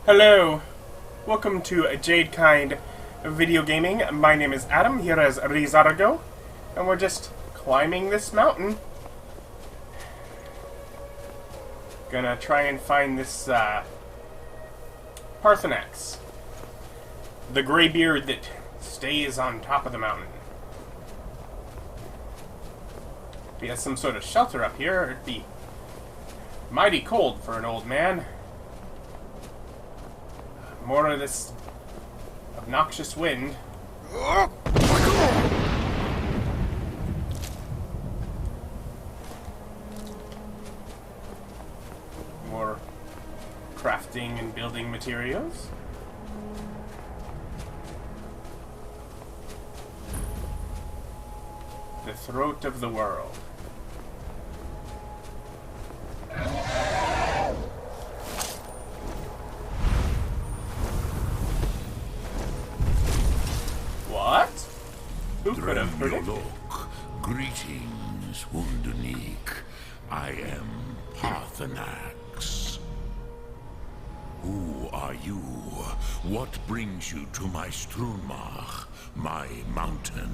Hello, welcome to Jadekind Video Gaming. My name is Adam, here as Ri'zargo, and we're just climbing this mountain. Gonna try and find this Paarthurnax, the Greybeard that stays on top of the mountain. If he has some sort of shelter up here, it'd be mighty cold for an old man. More of this obnoxious wind. More crafting and building materials. The throat of the world. What? Who could have predicted? Greetings, Wunderneek. I am Paarthurnax. Who are you? What brings you to my Strunmach, my mountain?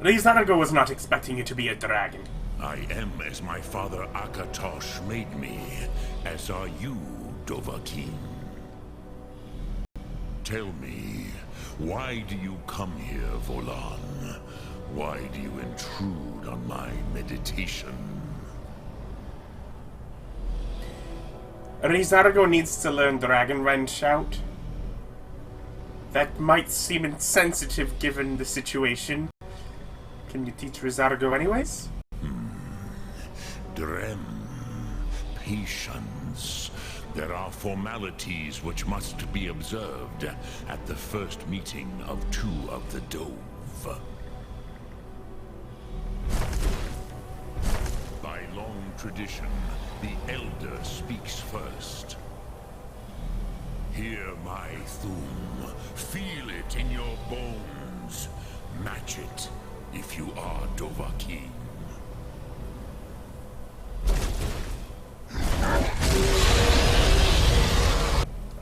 Ri'zargo was not expecting you to be a dragon. I am as my father Akatosh made me, as are you, Dovahkiin. Tell me, why do you come here, Volan? Why do you intrude on my meditation? Ri'zargo needs to learn Dragonrend Shout. That might seem insensitive given the situation. Can you teach Ri'zargo anyways? Drem. Patience. There are formalities which must be observed at the first meeting of two of the Dove. By long tradition, the Elder speaks first. Hear my thum. Feel it in your bones. Match it if you are Dovahkiin.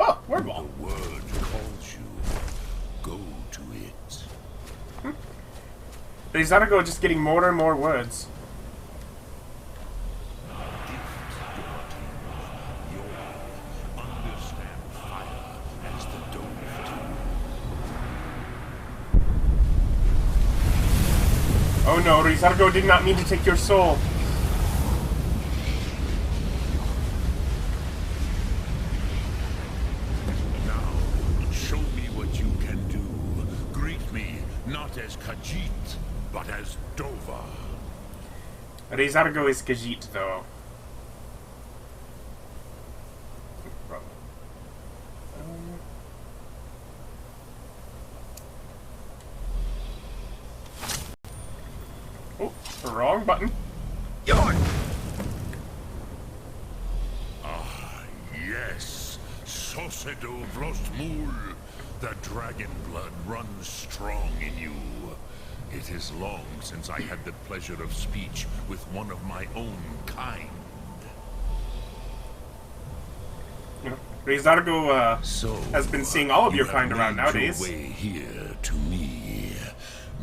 Oh, word ball. The word calls you. Go to it. Ri'zargo just getting more and more words. Understand fire as the Dove do. Oh no, Ri'zargo did not mean to take your soul. Not as Khajiit, but as Dova. Ri'zargo is Khajiit, though. Oh, wrong button. Yoink! Ah, yes. Sosedo Vrostmul. The dragon blood runs strong in you. It is long since I had the pleasure of speech with one of my own kind. Ri'zargo has been seeing all of your kind around nowadays. Your way here to me.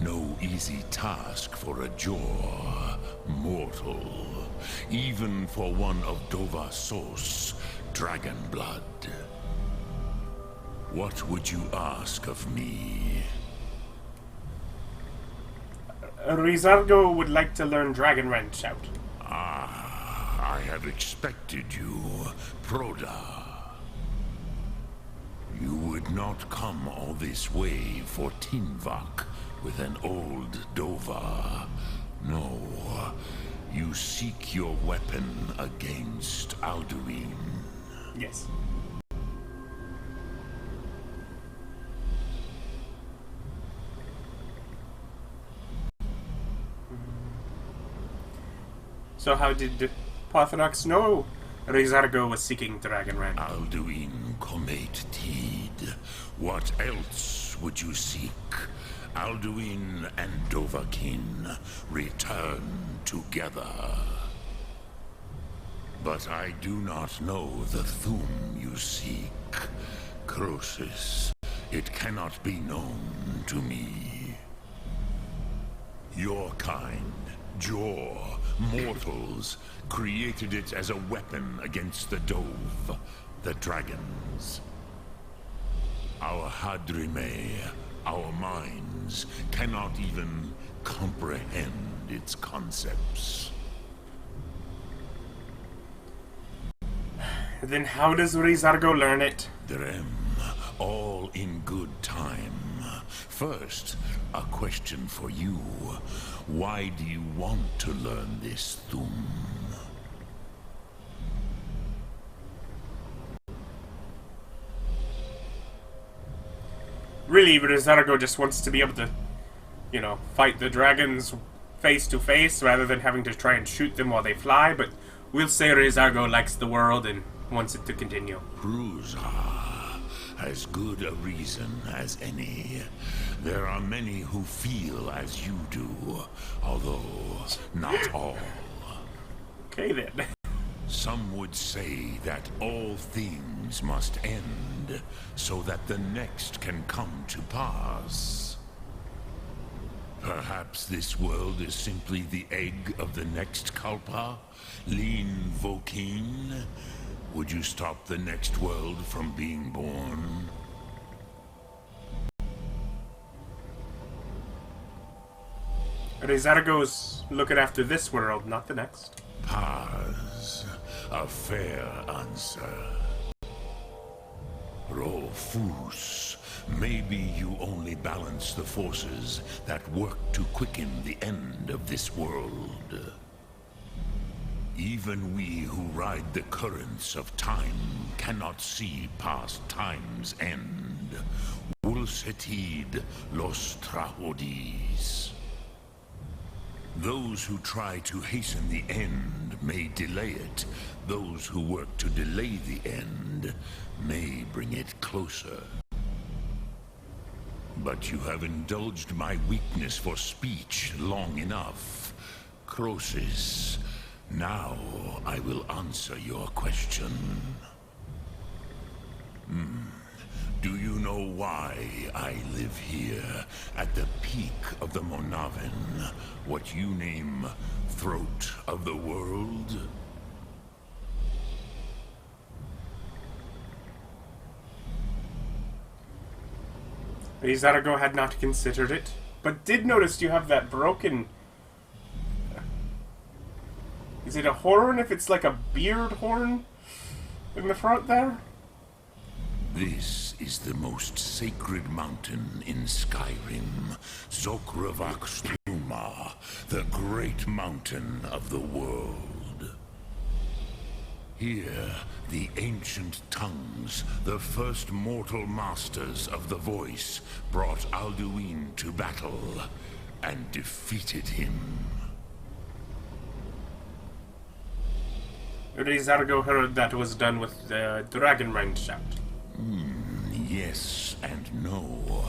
No easy task for a jaw mortal, even for one of Dova Sos, dragon blood. What would you ask of me? Ri'zargo would like to learn Dragonrend Shout. Ah, I have expected you, Proda. You would not come all this way for Tinvak with an old Dova. No, you seek your weapon against Alduin. Yes. So how did Paarthurnax know Ri'zargo was seeking Dragonrend? Alduin Comate Teed. What else would you seek? Alduin and Dovahkiin return together. But I do not know the Thum you seek. Croesus, it cannot be known to me. Your kind, Jor, mortals, created it as a weapon against the Dove, the dragons. Our Hadrime, our minds, cannot even comprehend its concepts. Then how does Ri'zargo learn it? Drem, all in good time. First, a question for you. Why do you want to learn this Thum? Really, Ri'zargo just wants to be able to, you know, fight the dragons face to face rather than having to try and shoot them while they fly, but we'll say Ri'zargo likes the world and wants it to continue. Ruzha, as good a reason as any. There are many who feel as you do, although not all. Okay then. Some would say that all things must end, so that the next can come to pass. Perhaps this world is simply the egg of the next Kalpa? Lean Vokin? Would you stop the next world from being born? Ri'zargo's looking after this world, not the next. Paz, a fair answer. Rofus, maybe you only balance the forces that work to quicken the end of this world. Even we who ride the currents of time cannot see past time's end. Wulsetid los trahodis. Those who try to hasten the end may delay it. Those who work to delay the end may bring it closer. But you have indulged my weakness for speech long enough. Croesus, now I will answer your question. Do you know why I live here, at the peak of the Monavin, what you name Throat of the World? Ri'zargo had not considered it, but did notice you have that broken... Is it a horn if it's like a beard horn in the front there? This is the most sacred mountain in Skyrim, Zokravakstuma, the great mountain of the world. Here, the ancient tongues, the first mortal masters of the voice, brought Alduin to battle and defeated him. Ri'zargo heard that was done with the dragon rend shout. Yes and no.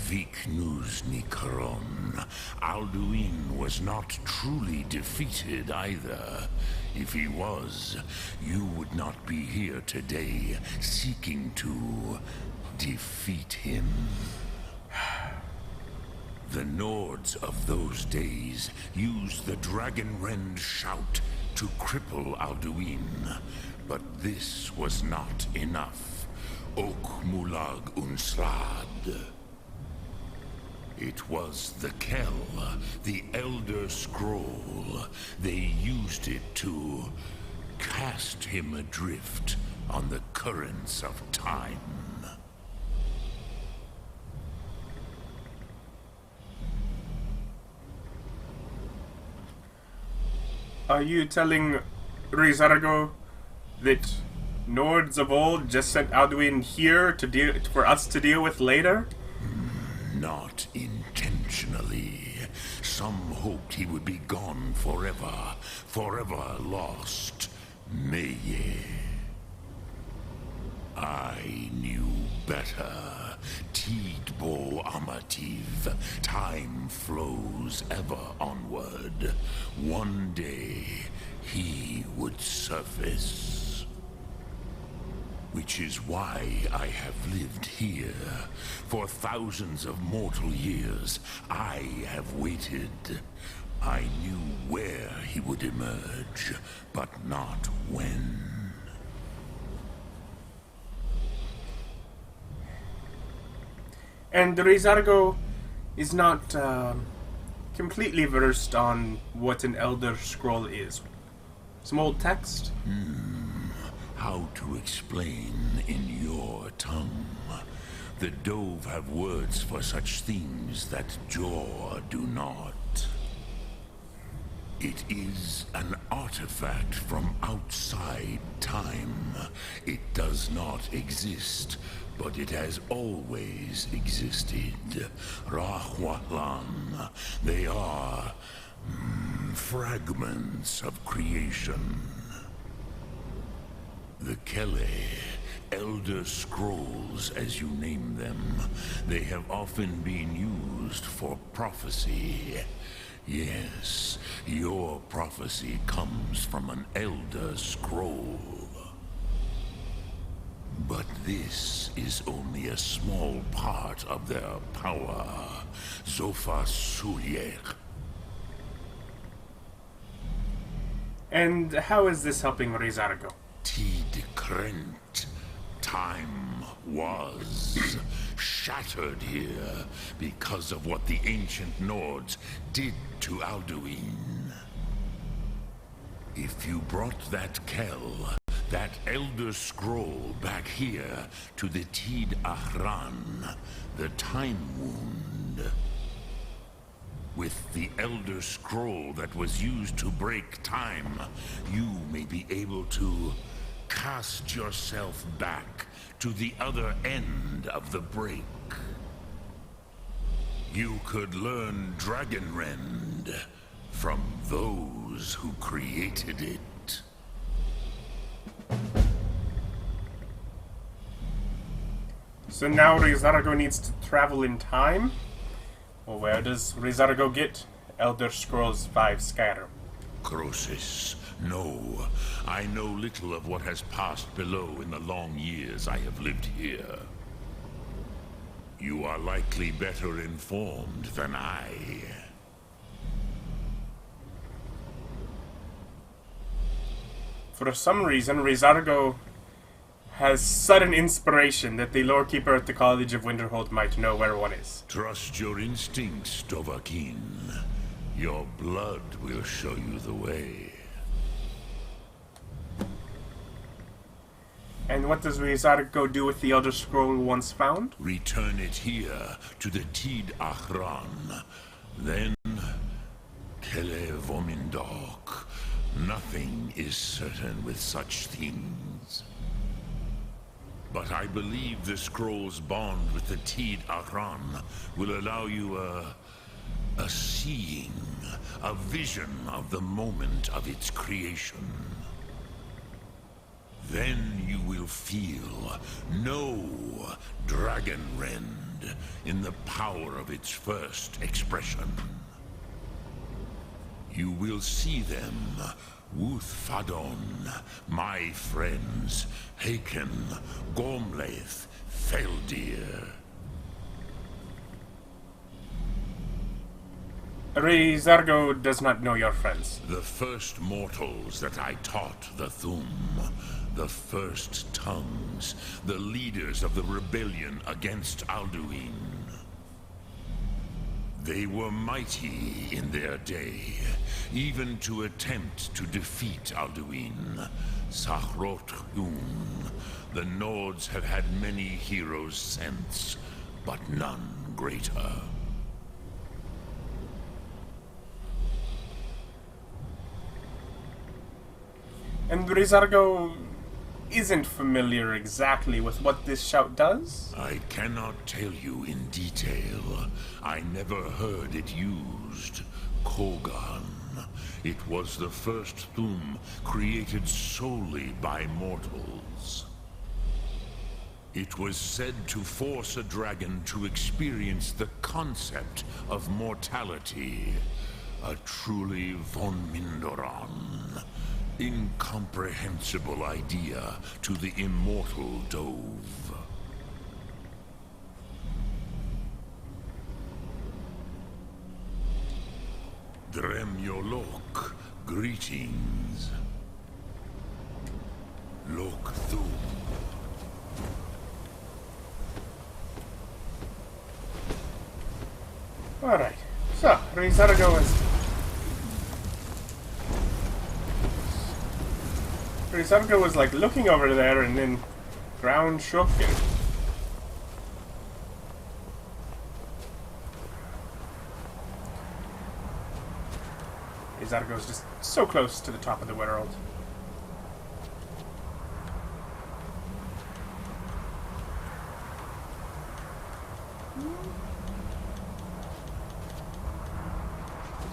Viknus Nikaron. Alduin was not truly defeated either. If he was, you would not be here today seeking to defeat him. The Nords of those days used the Dragon Rend shout to cripple Alduin, but this was not enough. Ok Mulag Unslad. It was the Kell, the Elder Scroll. They used it to cast him adrift on the currents of time. Are you telling Ri'zargo that Nords of old just sent Alduin here to for us to deal with later? Not intentionally. Some hoped he would be gone forever, forever lost. Meye. I knew better. Tidbo Amativ. Time flows ever onward. One day, he would surface. Which is why I have lived here. For thousands of mortal years, I have waited. I knew where he would emerge, but not when. And Ri'zargo is not completely versed on what an Elder Scroll is. Some old text? How to explain in your tongue? The Dove have words for such things that Jor do not. It is an artifact from outside time. It does not exist, but it has always existed. Rahwalan. They are fragments of creation. The Kele, Elder Scrolls as you name them, they have often been used for prophecy. Yes, your prophecy comes from an Elder Scroll. But this is only a small part of their power. Zofa Sulyek. And how is this helping Ri'zargo? Tid Krent. Time was shattered here because of what the ancient Nords did to Alduin. If you brought that Kel, that Elder Scroll back here to the Tid Ahran, the Time Wound, with the Elder Scroll that was used to break time, you may be able to cast yourself back to the other end of the break. You could learn Dragonrend from those who created it. So now Ri'zargo needs to travel in time? Well, where does Ri'zargo get Elder Scrolls V Skyrim? Croesus, no. I know little of what has passed below in the long years I have lived here. You are likely better informed than I. For some reason, Ri'zargo has sudden inspiration that the lorekeeper at the College of Winterhold might know where one is. Trust your instincts, Dovahkiin. Your blood will show you the way. And what does Ri'zargo do with the Elder Scroll once found? Return it here to the Tid Ahran. Then, Kele Vomindok. Nothing is certain with such things. But I believe the scroll's bond with the Tid Ahran will allow you a seeing, a vision of the moment of its creation. Then you will feel, know Dragonrend in the power of its first expression. You will see them, Wuthfadon, my friends, Haken, Gormlaith, Feldir. Ri'zargo does not know your friends. The first mortals that I taught the Thum, the first tongues, the leaders of the rebellion against Alduin. They were mighty in their day, even to attempt to defeat Alduin. Sahrot Yun. The Nords have had many heroes since, but none greater. And Ri'zargo isn't familiar exactly with what this shout does? I cannot tell you in detail. I never heard it used. Kogan. It was the first Thum created solely by mortals. It was said to force a dragon to experience the concept of mortality. A truly von Mindoran. incomprehensible idea to the immortal Dove. Dremyolok, greetings. Lok Thum. Alright, so, Ri'zargo is... Ri'zargo was like looking over there and then ground shook and... Ri'zargo's just so close to the top of the world.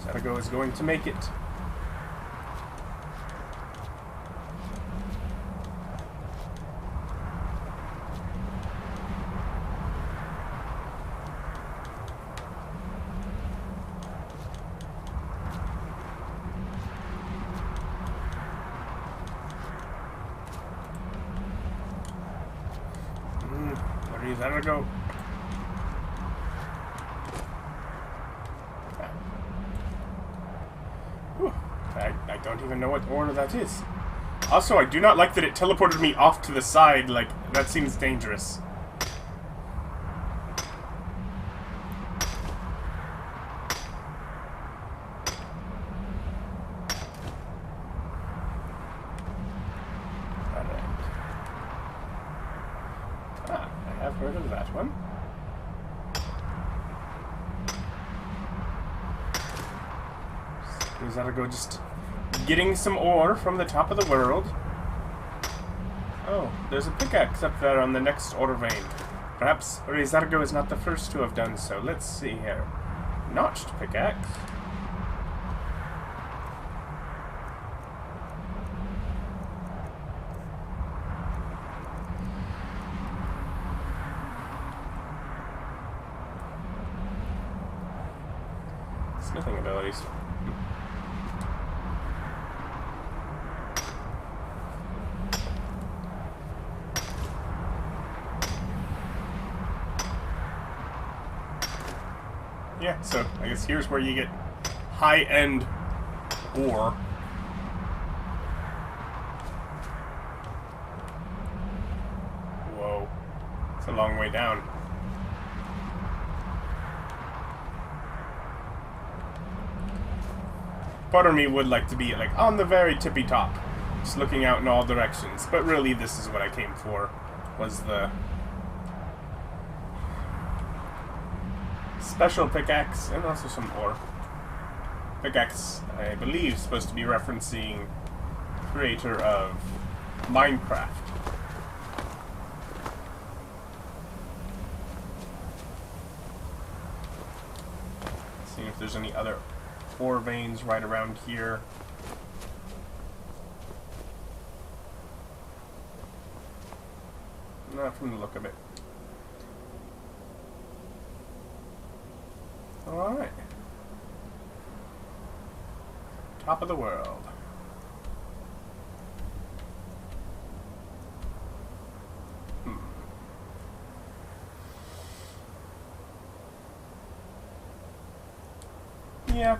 Ri'zargo is going to make it. Ri'zargo. I don't even know what order that is. Also, I do not like that it teleported me off to the side. Like, that seems dangerous. I have heard of that one. Ri'zargo just getting some ore from the top of the world. Oh, there's a pickaxe up there on the next ore vein. Perhaps Ri'zargo is not the first to have done so. Let's see here. Notched pickaxe. Smithing abilities. Yeah, so I guess here's where you get high-end ore. Whoa. It's a long way down. Part of me would like to be like on the very tippy top, just looking out in all directions, but really this is what I came for, was the special pickaxe, and also some ore. Pickaxe, I believe, is supposed to be referencing creator of Minecraft. Seeing if there's any other ore veins right around here. Not from the look of it. Alright. Top of the world. Yeah.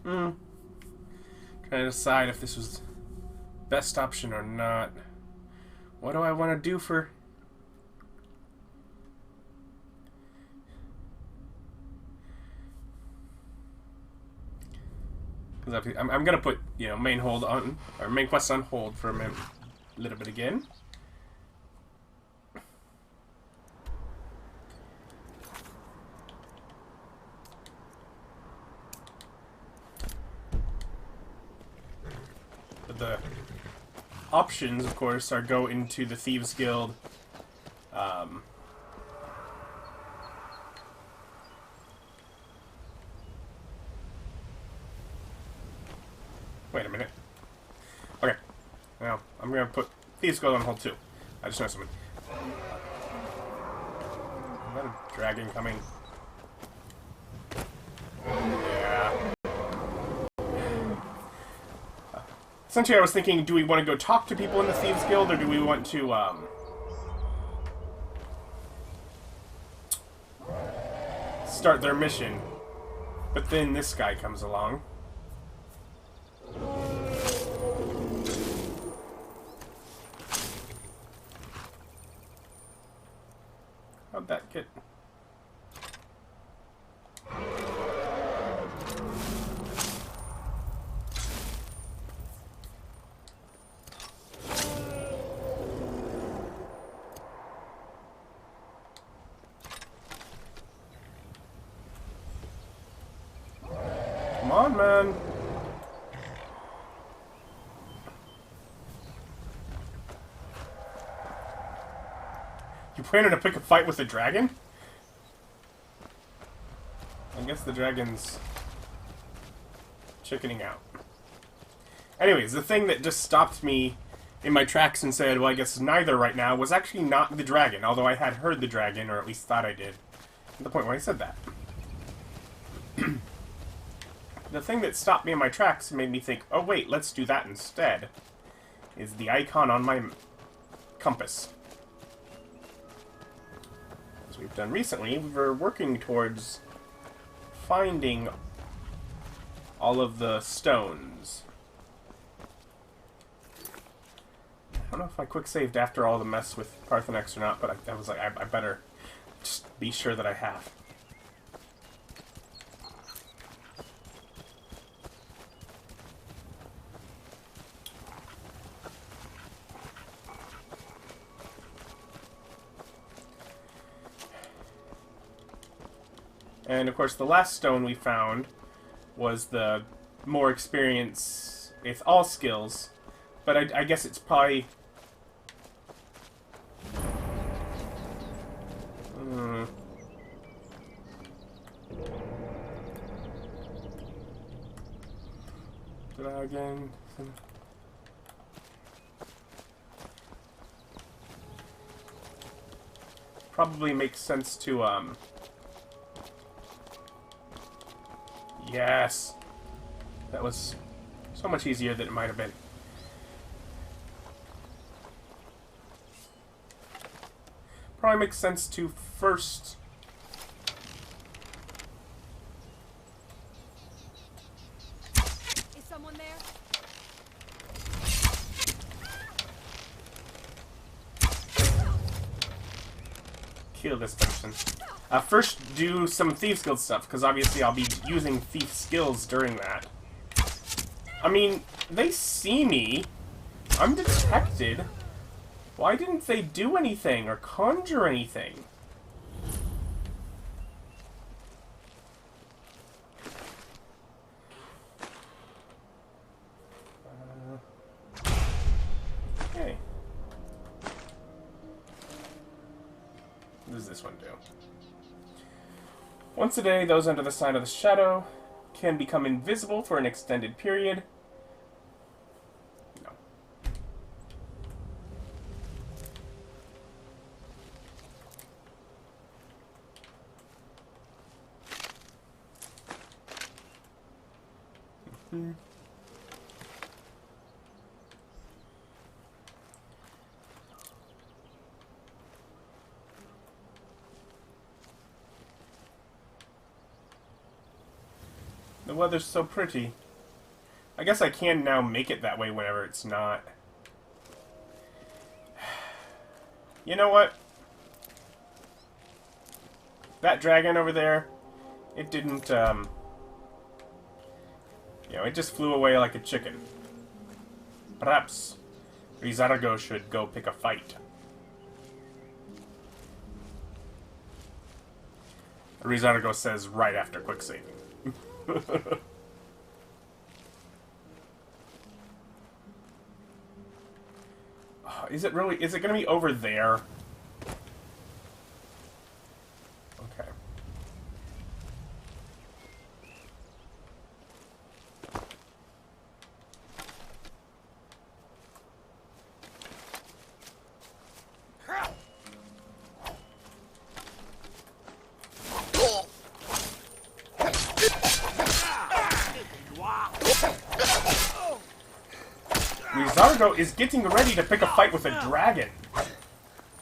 Trying to decide if this was the best option or not. What do I want to do for... Because I'm gonna put, you know, main hold on, or main quest on hold for a little bit again. But the options, of course, are go into the Thieves Guild. Wait a minute. Okay. Well, I'm going to put Thieves Guild on hold too. I just know something. Is that a dragon coming? Essentially, I was thinking, do we want to go talk to people in the Thieves Guild, or do we want to, start their mission? But then this guy comes along. How'd that get... Come on, man. You planning to pick a fight with the dragon? I guess the dragon's chickening out. Anyways, the thing that just stopped me in my tracks and said, well, I guess neither right now, was actually not the dragon, although I had heard the dragon, or at least thought I did, at the point where I said that. The thing that stopped me in my tracks and made me think, oh wait, let's do that instead, is the icon on my compass. As we've done recently, we're working towards finding all of the stones. I don't know if I quick-saved after all the mess with Paarthurnax or not, but I was like, I better just be sure that I have. And of course, the last stone we found was the more experience with all skills, but I guess it's probably... Dragon... Probably makes sense to, Yes! That was so much easier than it might have been. Probably makes sense to first... Is someone there? Kill this person. First, do some Thieves Guild stuff, because obviously I'll be using thief skills during that. I mean, they see me. I'm detected. Why didn't they do anything or conjure anything? Okay. What does this one do? Once a day, those under the sign of the shadow can become invisible for an extended period. No. Mm-hmm. The weather's so pretty. I guess I can now make it that way whenever it's not. You know what? That dragon over there, it didn't, you know, it just flew away like a chicken. Perhaps Ri'zargo should go pick a fight. Ri'zargo says right after quick saving. Is it really? Is it going to be over there? Okay. Ri'zargo is getting ready to pick a fight with a dragon.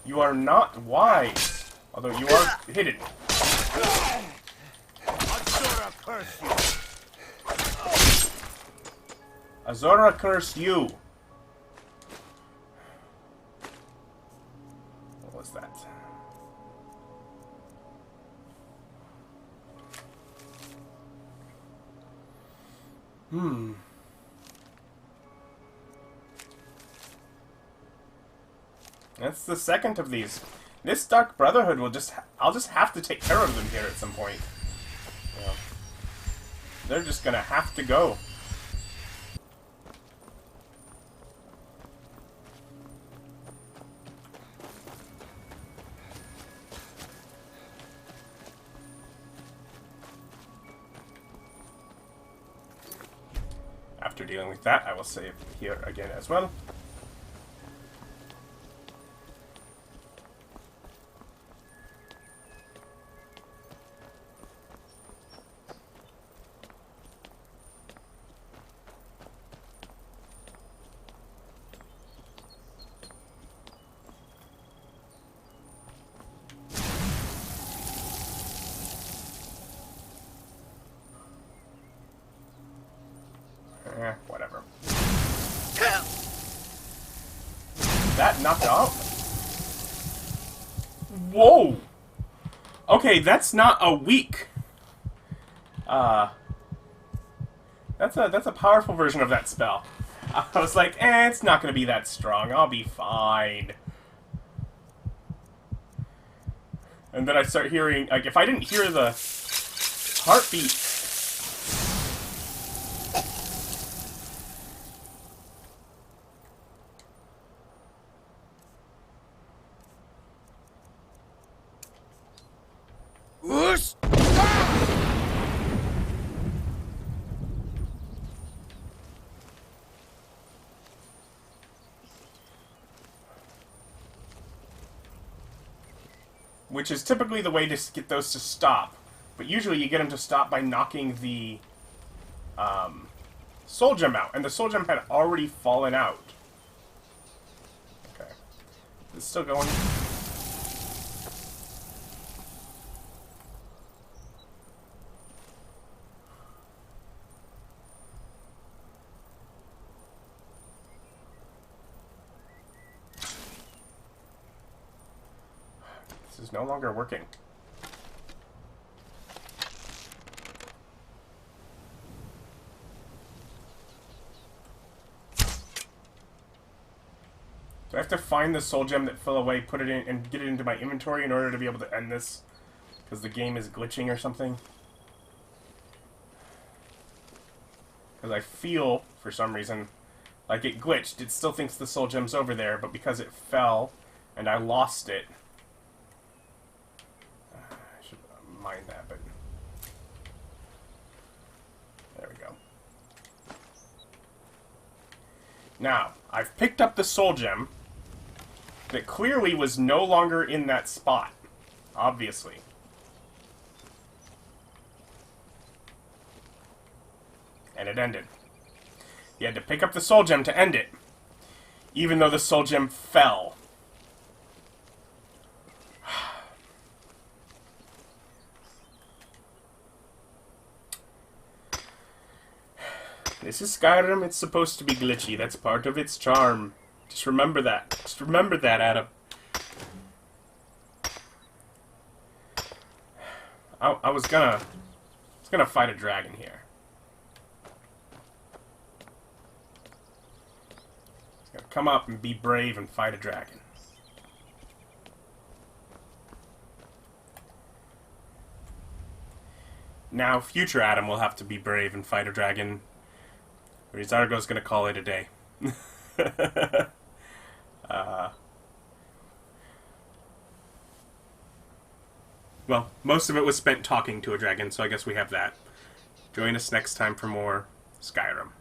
You are not wise. Although you are hidden. Azora curse you. What was that? That's the second of these. This Dark Brotherhood will just... I'll just have to take care of them here at some point. Yeah. They're just gonna have to go. After dealing with that, I will save here again as well. Whatever. That knocked out? Whoa! Okay, that's not a weak. That's a powerful version of that spell. I was like, it's not gonna be that strong. I'll be fine. And then I start hearing, like, if I didn't hear the heartbeat. Which is typically the way to get those to stop. But usually you get them to stop by knocking the soul gem out. And the soul gem had already fallen out. Okay. Is it still going? This is no longer working. Do I have to find the soul gem that fell away, put it in, and get it into my inventory in order to be able to end this? Because the game is glitching or something? Because I feel, for some reason, like it glitched. It still thinks the soul gem's over there, but because it fell and I lost it... I should mind that, but... There we go. Now, I've picked up the soul gem that clearly was no longer in that spot. Obviously. And it ended. You had to pick up the soul gem to end it. Even though the soul gem fell. This is Skyrim, it's supposed to be glitchy. That's part of its charm. Just remember that. Just remember that, Adam. I was gonna fight a dragon here. I was gonna come up and be brave and fight a dragon. Now, future Adam will have to be brave and fight a dragon. Ri'zargo's gonna call it a day. Well, most of it was spent talking to a dragon, so I guess we have that. Join us next time for more Skyrim.